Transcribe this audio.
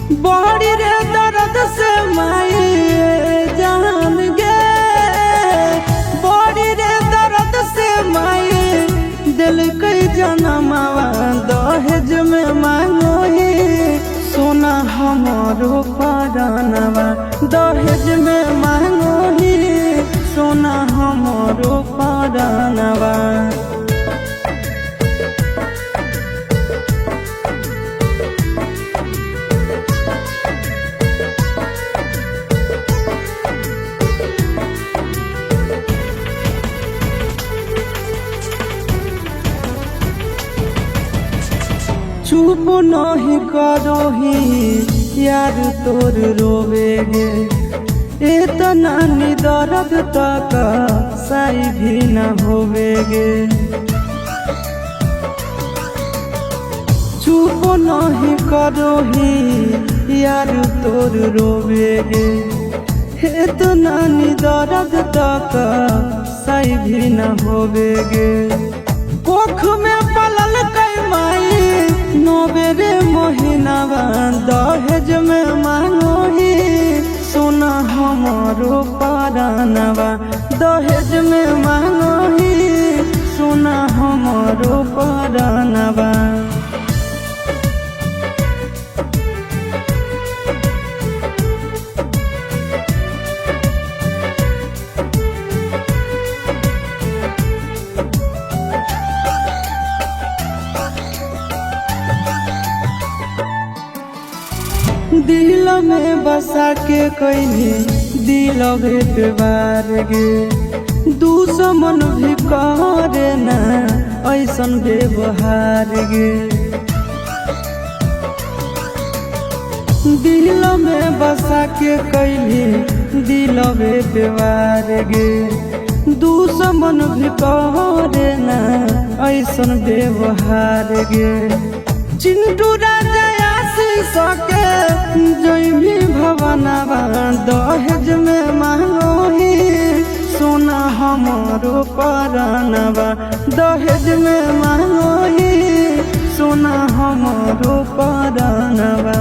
बड़ी रे दर्द से माई जान गे, बड़ी रे दर्द से माई दिल कई जनमवा दहेज में मांगो ही सोना हमारो परानवा, दहेज में मांगो ही सोना हमारो परानवा। चुप नहीं करो ही यार तोर रोवेगे, इतना दर्द तक सही भी न होवेगे। चुप नहीं करो ही यार तोर रोवेगे, इतना दर्द तक सही भी न होवेगे। कोख में पलल कई माई नोबेरे महीनावा दहेज में मांगो ही सोना हमारो परानवा, दहेज में मांगो ही सोना हमारो परानवा। दिल में बसा के कहीं दिल बेटवार गे, दुश्मन भी करे ना ऐसन व्यवहार गे। दिल में बसा के कहीं दिल बेटवार गे, दुश्मन भी करे ना ऐसन व्यवहार गे। चिंटू राजा सके जय भी भवनवा दहेज में मांगो ही सोना हमारो परानवा, दहेज में मांगो ही सोना हमारो परानवा।